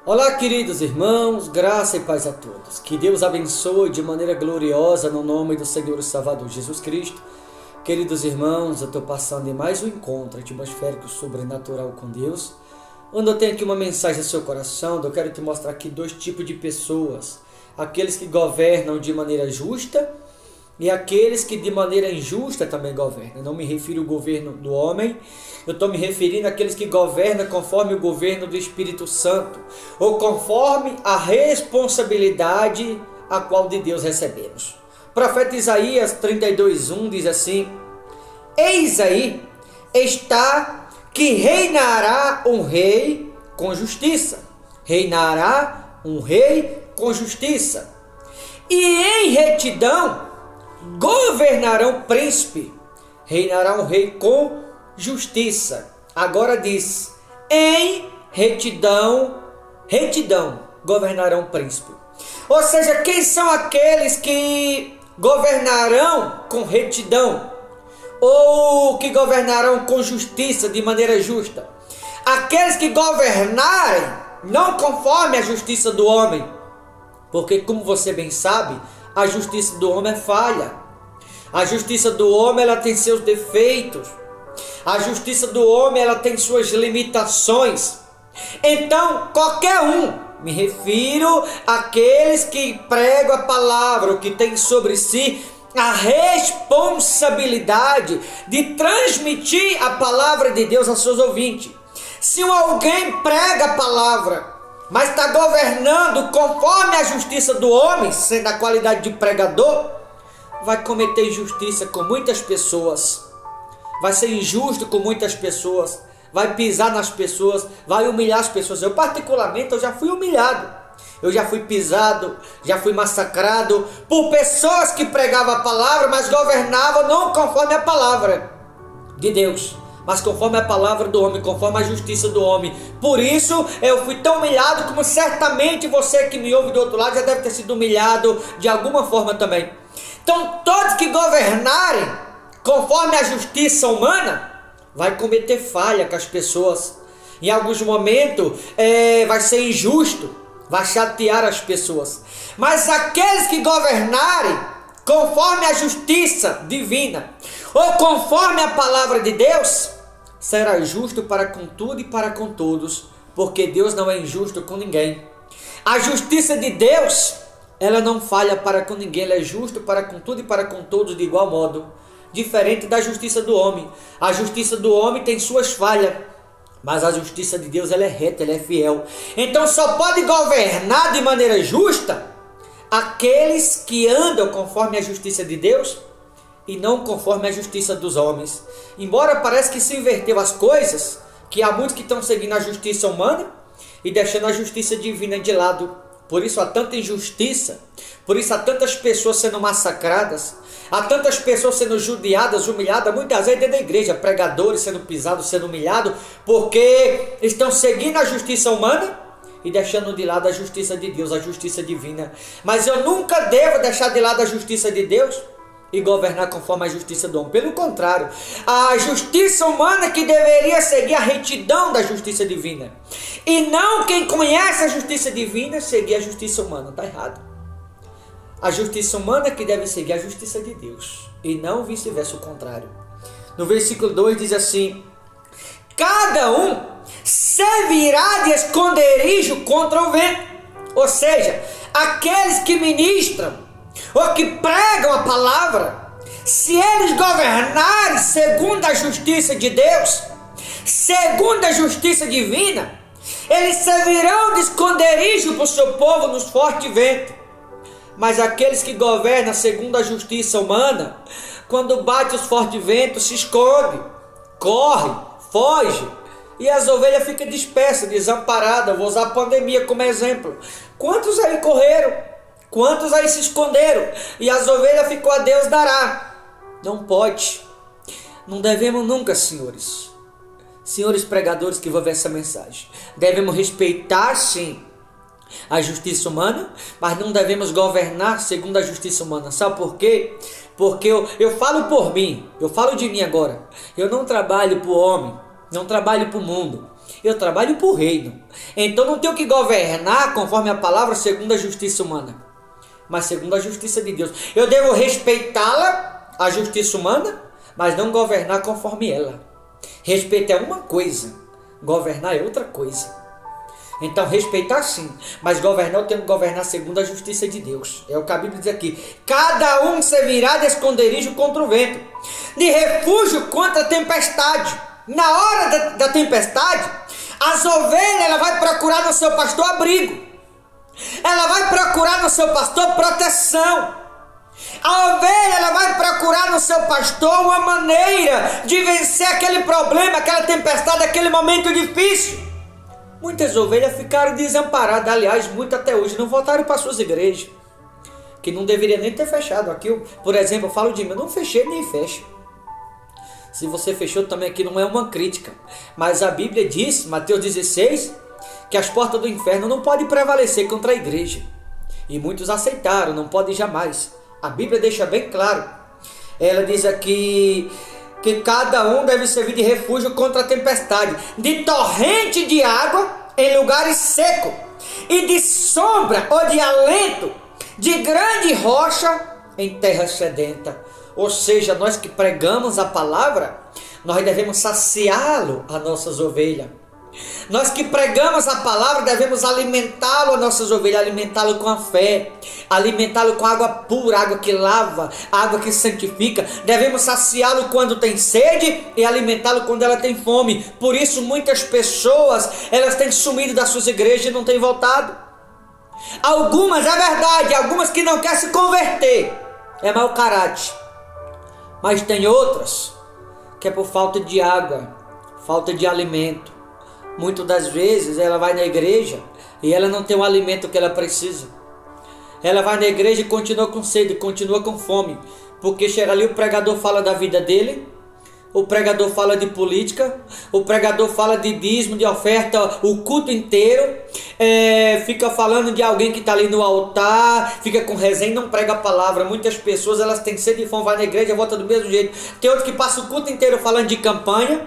Olá, queridos irmãos, graça e paz a todos. Que Deus abençoe de maneira gloriosa no nome do Senhor e Salvador Jesus Cristo. Queridos irmãos, eu estou passando em mais um encontro atmosférico sobrenatural com Deus, onde eu tenho aqui uma mensagem ao seu coração, onde eu quero te mostrar aqui dois tipos de pessoas. Aqueles que governam de maneira justa e aqueles que de maneira injusta também governam. Eu não me refiro ao governo do homem, eu estou me referindo àqueles que governam conforme o governo do Espírito Santo, ou conforme a responsabilidade a qual de Deus recebemos. O profeta Isaías 32:1 diz assim: Eis aí está que reinará um rei com justiça. Reinará um rei com justiça. E em retidão governarão príncipe. Reinará um rei com justiça. Agora diz: em retidão governarão príncipe. Ou seja, quem são aqueles que governarão com retidão? Ou que governarão com justiça, de maneira justa? Aqueles que governarem não conforme a justiça do homem. Porque, como você bem sabe, a justiça do homem é falha. A justiça do homem, ela tem seus defeitos. A justiça do homem, ela tem suas limitações. Então, qualquer um, me refiro àqueles que pregam a palavra, ou que têm sobre si a responsabilidade de transmitir a palavra de Deus aos seus ouvintes. Se alguém prega a palavra, mas está governando conforme a justiça do homem, sendo a qualidade de pregador, vai cometer injustiça com muitas pessoas, vai ser injusto com muitas pessoas, vai pisar nas pessoas, vai humilhar as pessoas. Eu particularmente, eu já fui humilhado, eu já fui pisado, já fui massacrado por pessoas que pregavam a palavra, mas governavam não conforme a palavra de Deus, mas conforme a palavra do homem, conforme a justiça do homem. Por isso eu fui tão humilhado, como certamente você que me ouve do outro lado já deve ter sido humilhado de alguma forma também. Então todos que governarem conforme a justiça humana vai cometer falha com as pessoas. Em alguns momentos vai ser injusto, vai chatear as pessoas. Mas aqueles que governarem conforme a justiça divina, ou conforme a palavra de Deus, será justo para com tudo e para com todos, porque Deus não é injusto com ninguém. A justiça de Deus, ela não falha para com ninguém, ela é justo para com tudo e para com todos de igual modo, diferente da justiça do homem. A justiça do homem tem suas falhas, mas a justiça de Deus, ela é reta, ela é fiel. Então só pode governar de maneira justa aqueles que andam conforme a justiça de Deus e não conforme a justiça dos homens. Embora parece que se inverteu as coisas, que há muitos que estão seguindo a justiça humana e deixando a justiça divina de lado. Por isso há tanta injustiça, por isso há tantas pessoas sendo massacradas, há tantas pessoas sendo judiadas, humilhadas, muitas vezes dentro da igreja, pregadores sendo pisados, sendo humilhados, porque estão seguindo a justiça humana e deixando de lado a justiça de Deus, a justiça divina. Mas eu nunca devo deixar de lado a justiça de Deus e governar conforme a justiça do homem. Pelo contrário, a justiça humana que deveria seguir a retidão da justiça divina. E não quem conhece a justiça divina seguir a justiça humana. Está errado. A justiça humana que deve seguir a justiça de Deus. E não vice-versa, o contrário. No versículo 2 diz assim: cada um servirá de esconderijo contra o vento. Ou seja, aqueles que ministram ou que pregam a palavra, se eles governarem segundo a justiça de Deus, segundo a justiça divina, eles servirão de esconderijo para o seu povo nos fortes ventos. Mas aqueles que governam segundo a justiça humana, quando bate os fortes ventos, se esconde, corre, foge, e as ovelhas ficam dispersas, desamparadas. Vou usar a pandemia como exemplo. Quantos aí correram? Quantos aí se esconderam? E as ovelhas ficou a Deus dará. Não pode. Não devemos nunca, senhores pregadores que vão ver essa mensagem, devemos respeitar sim a justiça humana, mas não devemos governar segundo a justiça humana. Sabe por quê? Porque eu falo por mim, eu falo de mim agora. Eu não trabalho para o homem, não trabalho para o mundo. Eu trabalho para o reino. Então não tenho que governar conforme a palavra segundo a justiça humana, mas segundo a justiça de Deus. Eu devo respeitá-la, a justiça humana, mas não governar conforme ela. Respeito é uma coisa, governar é outra coisa. Então respeitar sim, mas governar eu tenho que governar segundo a justiça de Deus. É o que a Bíblia diz aqui. Cada um servirá de esconderijo contra o vento, de refúgio contra a tempestade. Na hora da tempestade, as ovelhas ela vai procurar no seu pastor abrigo. Ela vai procurar no seu pastor proteção. A ovelha ela vai procurar no seu pastor uma maneira de vencer aquele problema, aquela tempestade, aquele momento difícil. Muitas ovelhas ficaram desamparadas, aliás, muitas até hoje não voltaram para suas igrejas, que não deveria nem ter fechado. Aqui, por exemplo, eu falo de mim, eu não fechei nem fecho. Se você fechou também, aqui não é uma crítica, mas a Bíblia diz, Mateus 16, que as portas do inferno não podem prevalecer contra a igreja, e muitos aceitaram, não podem jamais. A Bíblia deixa bem claro, ela diz aqui que cada um deve servir de refúgio contra a tempestade, de torrente de água em lugares secos, e de sombra ou de alento de grande rocha em terra sedenta. Ou seja, nós que pregamos a palavra, nós devemos saciá-lo, as nossas ovelhas. Nós que pregamos a palavra devemos alimentá-lo, as nossas ovelhas, alimentá-lo com a fé, alimentá-lo com água pura, água que lava, água que santifica. Devemos saciá-lo quando tem sede e alimentá-lo quando ela tem fome. Por isso muitas pessoas, elas têm sumido das suas igrejas e não têm voltado. Algumas, é verdade, algumas que não querem se converter, é mau caráter. Mas tem outras que é por falta de água, falta de alimento. Muitas das vezes ela vai na igreja e ela não tem o alimento que ela precisa. Ela vai na igreja e continua com sede, continua com fome. Porque chega ali, o pregador fala da vida dele, o pregador fala de política, o pregador fala de dízimo, de oferta, o culto inteiro. Fica falando de alguém que está ali no altar, fica com resenha e não prega a palavra. Muitas pessoas elas têm sede e fome, vai na igreja e volta do mesmo jeito. Tem outro que passa o culto inteiro falando de campanha.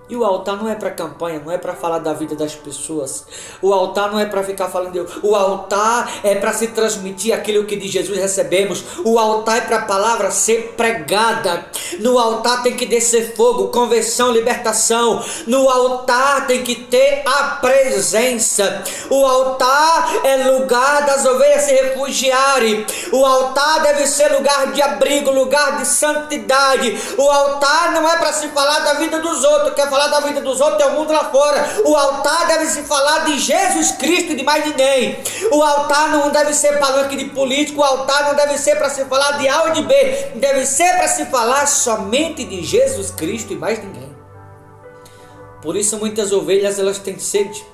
E o altar não é para campanha, não é para falar da vida das pessoas. O altar não é para ficar falando de Deus. O altar é para se transmitir aquilo que de Jesus recebemos. O altar é para a palavra ser pregada. No altar tem que descer fogo, conversão, libertação. No altar tem que ter a presença. O altar é lugar das ovelhas se refugiarem. O altar deve ser lugar de abrigo, lugar de santidade. O altar não é para se falar da vida dos outros. Quer falar da vida dos outros, é o mundo lá fora. O altar deve se falar de Jesus Cristo e de mais ninguém. O altar não deve ser palanque de político. O altar não deve ser para se falar de A ou de B. Deve ser para se falar somente de Jesus Cristo e mais ninguém. Por isso muitas ovelhas elas têm sede,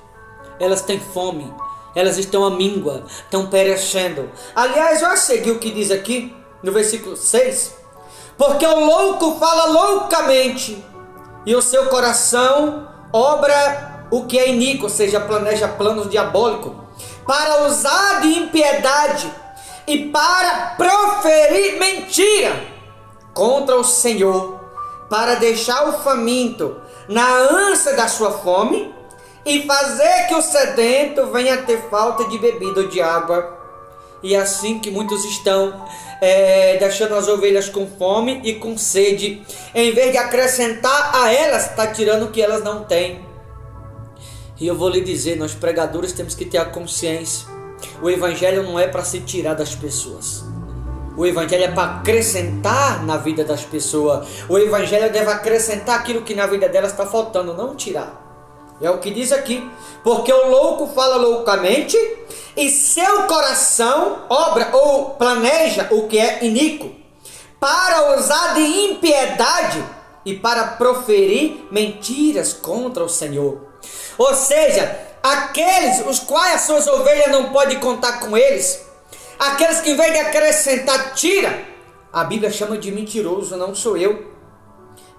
elas têm fome, elas estão à míngua, estão perecendo. Aliás, olha seguir o que diz aqui no versículo 6. Porque o louco fala loucamente, e o seu coração obra o que é iníquo, ou seja, planeja planos diabólicos, para usar de impiedade e para proferir mentira contra o Senhor, para deixar o faminto na ânsia da sua fome e fazer que o sedento venha a ter falta de bebida ou de água. E assim que muitos estão deixando as ovelhas com fome e com sede, em vez de acrescentar a elas, está tirando o que elas não têm. E eu vou lhe dizer, nós pregadores temos que ter a consciência, o evangelho não é para se tirar das pessoas, o evangelho é para acrescentar na vida das pessoas. O evangelho deve acrescentar aquilo que na vida delas está faltando, não tirar. É o que diz aqui. Porque o louco fala loucamente e seu coração obra ou planeja o que é iníquo, para usar de impiedade e para proferir mentiras contra o Senhor. Ou seja, aqueles os quais as suas ovelhas não podem contar com eles, aqueles que em vez de acrescentar tira, a Bíblia chama de mentiroso, não sou eu.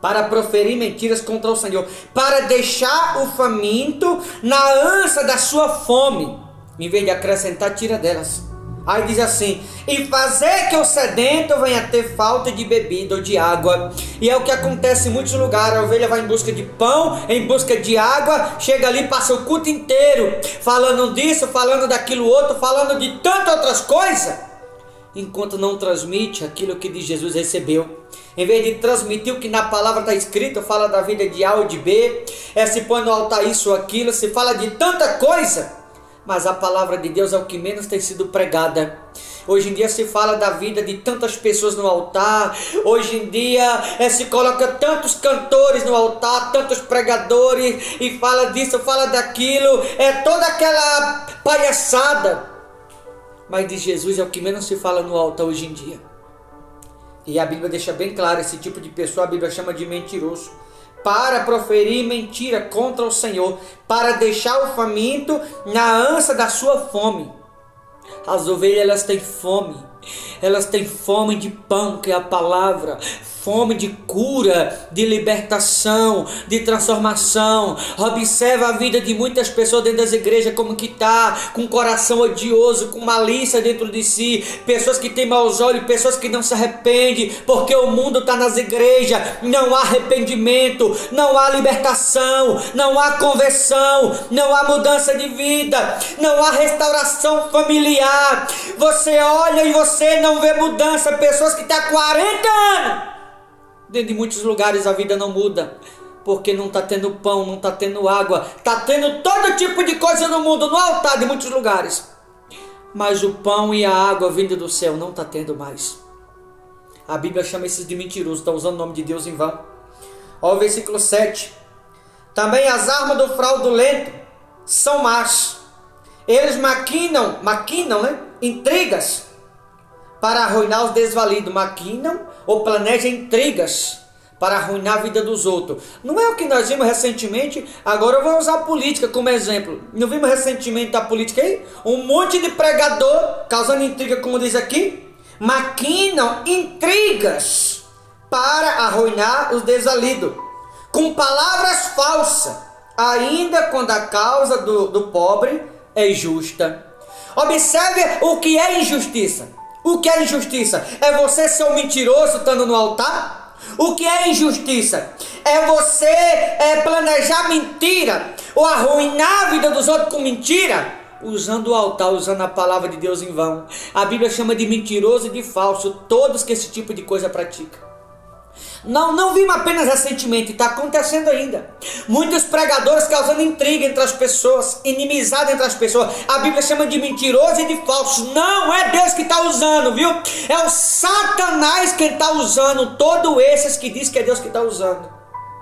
Para proferir mentiras contra o Senhor, para deixar o faminto na ânsia da sua fome, em vez de acrescentar, tira delas. Aí diz assim: e fazer que o sedento venha ter falta de bebida ou de água. E é o que acontece em muitos lugares. A ovelha vai em busca de pão, em busca de água, chega ali, passa o culto inteiro falando disso, falando daquilo outro, falando de tantas outras coisas, enquanto não transmite aquilo que de Jesus recebeu. Em vez de transmitir o que na palavra está escrito, fala da vida de A ou de B, se põe no altar isso ou aquilo, se fala de tanta coisa, mas a palavra de Deus é o que menos tem sido pregada. Hoje em dia se fala da vida de tantas pessoas no altar. Hoje em dia se coloca tantos cantores no altar, tantos pregadores, e fala disso, fala daquilo, toda aquela palhaçada. Mas de Jesus é o que menos se fala no altar hoje em dia. E a Bíblia deixa bem claro, esse tipo de pessoa a Bíblia chama de mentiroso, para proferir mentira contra o Senhor, para deixar o faminto na ânsia da sua fome. As ovelhas, elas têm fome de pão, que é a palavra, fome de cura, de libertação, de transformação. Observa a vida de muitas pessoas dentro das igrejas, como que está, com coração odioso, com malícia dentro de si, pessoas que têm maus olhos, pessoas que não se arrependem, porque o mundo está nas igrejas, não há arrependimento, não há libertação, não há conversão, não há mudança de vida, não há restauração familiar. Você olha e você não vê mudança. Pessoas que estão há 40 anos dentro de muitos lugares, a vida não muda, porque não está tendo pão, não está tendo água, está tendo todo tipo de coisa no mundo, no altar de muitos lugares, mas o pão e a água vindo do céu não está tendo mais. A Bíblia chama esses de mentirosos, está usando o nome de Deus em vão. Olha o versículo 7. Também as armas do fraudulento são más. Eles maquinam, né? Intrigas para arruinar os desvalidos. Maquinam ou planejam intrigas para arruinar a vida dos outros. Não é o que nós vimos recentemente? Agora eu vou usar a política como exemplo. Não vimos recentemente a política aí? Um monte de pregador causando intriga, como diz aqui. Maquinam intrigas para arruinar os desvalidos, com palavras falsas, ainda quando a causa do pobre é justa. Observe o que é injustiça. O que é injustiça? É você ser um mentiroso estando no altar? O que é injustiça? É você planejar mentira ou arruinar a vida dos outros com mentira, usando o altar, usando a palavra de Deus em vão. A Bíblia chama de mentiroso e de falso todos que esse tipo de coisa praticam. Não vimos apenas recentemente, está acontecendo ainda. Muitos pregadores causando intriga entre as pessoas, inimizade entre as pessoas. A Bíblia chama de mentiroso e de falso. Não é Deus que está usando, viu? É o Satanás quem está usando todos esses que diz que é Deus que está usando.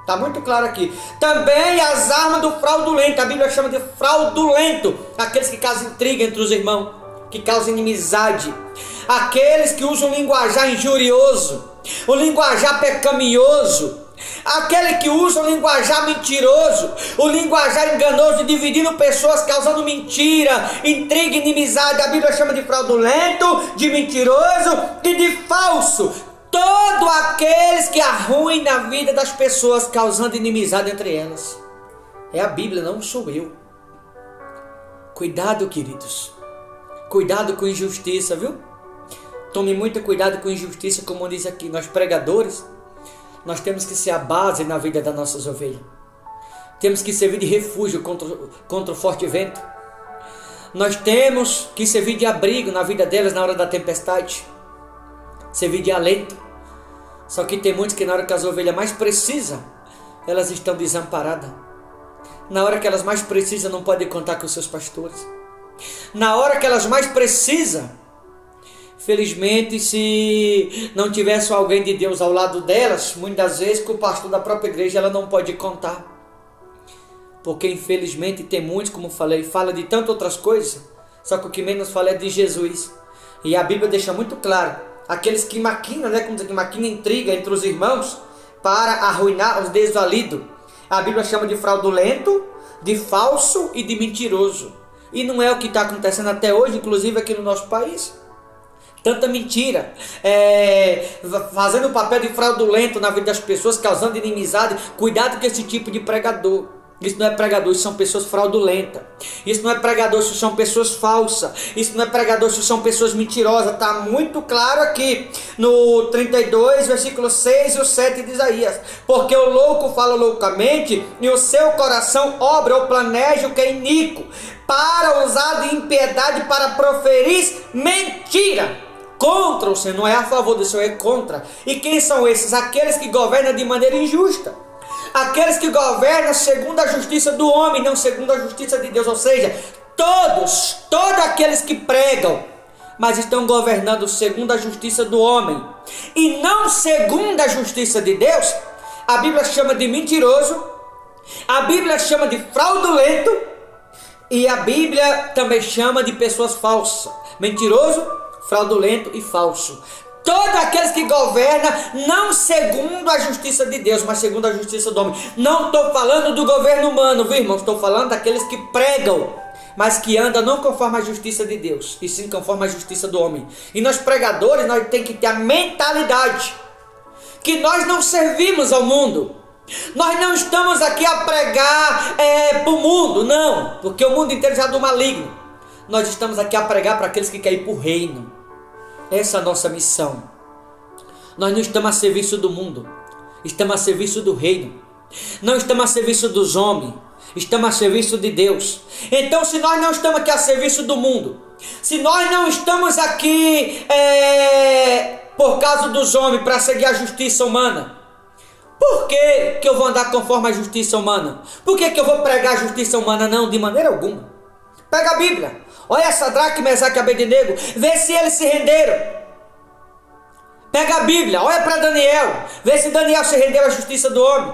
Está muito claro aqui. Também as armas do fraudulento. A Bíblia chama de fraudulento aqueles que causam intriga entre os irmãos, que causam inimizade, aqueles que usam linguajar injurioso, o linguajar pecaminoso, aquele que usa o linguajar mentiroso, o linguajar enganoso, dividindo pessoas, causando mentira, intriga, inimizade. A Bíblia chama de fraudulento, de mentiroso e de falso todos aqueles que arruinam a vida das pessoas, causando inimizade entre elas. É a Bíblia, não sou eu. Cuidado, queridos, cuidado com injustiça, viu? Tome muito cuidado com injustiça, como diz aqui. Nós pregadores, nós temos que ser a base na vida das nossas ovelhas. Temos que servir de refúgio contra o forte vento. Nós temos que servir de abrigo na vida delas na hora da tempestade. Servir de alento. Só que tem muitos que na hora que as ovelhas mais precisam, elas estão desamparadas. Na hora que elas mais precisam, não podem contar com os seus pastores. Na hora que elas mais precisam, felizmente, se não tivesse alguém de Deus ao lado delas, muitas vezes com o pastor da própria igreja ela não pode contar. Porque infelizmente tem muitos, como falei, fala de tantas outras coisas, só que o que menos fala é de Jesus. E a Bíblia deixa muito claro, aqueles que maquinam, como diz aqui, maquinam intriga entre os irmãos para arruinar os desvalidos. A Bíblia chama de fraudulento, de falso e de mentiroso. E não é o que está acontecendo até hoje, inclusive aqui no nosso país. Tanta mentira, fazendo o papel de fraudulento na vida das pessoas, causando inimizade. Cuidado com esse tipo de pregador. Isso não é pregador, isso são pessoas fraudulentas. Isso não é pregador, isso são pessoas falsas. Isso não é pregador, isso são pessoas mentirosas. Está muito claro aqui no 32, versículo 6 e o 7 de Isaías. Porque o louco fala loucamente e o seu coração obra ou planeja o que é iníquo, para usar de impiedade para proferir mentira contra o Senhor. Não é a favor do Senhor, é contra. E quem são esses? Aqueles que governam de maneira injusta. Aqueles que governam segundo a justiça do homem, não segundo a justiça de Deus. Ou seja, todos aqueles que pregam, mas estão governando segundo a justiça do homem e não segundo a justiça de Deus, a Bíblia chama de mentiroso, a Bíblia chama de fraudulento e a Bíblia também chama de pessoas falsas. Mentiroso, fraudulento e falso. Todos aqueles que governam não segundo a justiça de Deus, mas segundo a justiça do homem. Não estou falando do governo humano, viu, irmãos? Estou falando daqueles que pregam, mas que andam não conforme a justiça de Deus, e sim conforme a justiça do homem. E nós pregadores, nós temos que ter a mentalidade que nós não servimos ao mundo. Nós não estamos aqui a pregar para o mundo, não, porque o mundo inteiro já é do maligno. Nós estamos aqui a pregar para aqueles que querem ir para o reino. Essa é a nossa missão. Nós não estamos a serviço do mundo, estamos a serviço do reino. Não estamos a serviço dos homens, estamos a serviço de Deus. Então, se nós não estamos aqui a serviço do mundo, se nós não estamos aqui por causa dos homens para seguir a justiça humana, por que eu vou andar conforme a justiça humana? Por que eu vou pregar a justiça humana? Não, de maneira alguma. Pega a Bíblia, olha Sadraque, Mesaque e Abednego, vê se eles se renderam. Pega a Bíblia, olha para Daniel, vê se Daniel se rendeu à justiça do homem.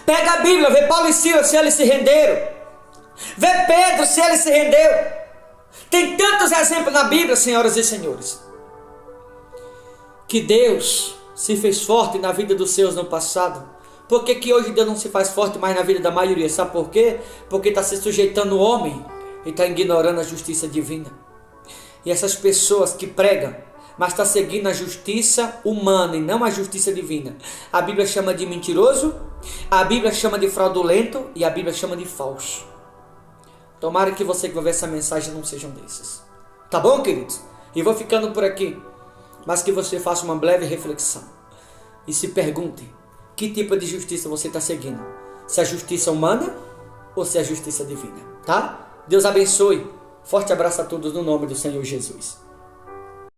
Pega a Bíblia, vê Paulo e Silas se eles se renderam. Vê Pedro se ele se rendeu. Tem tantos exemplos na Bíblia, senhoras e senhores, que Deus se fez forte na vida dos seus no passado. Por que hoje Deus não se faz forte mais na vida da maioria? Sabe por quê? Porque está se sujeitando o homem e está ignorando a justiça divina. E essas pessoas que pregam, mas estão seguindo a justiça humana e não a justiça divina, a Bíblia chama de mentiroso, a Bíblia chama de fraudulento e a Bíblia chama de falso. Tomara que você que vai ver essa mensagem não sejam desses. Tá bom, queridos? E vou ficando por aqui, mas que você faça uma breve reflexão e se pergunte que tipo de justiça você está seguindo. Se é a justiça humana ou se é a justiça divina, tá? Deus abençoe. Forte abraço a todos no nome do Senhor Jesus.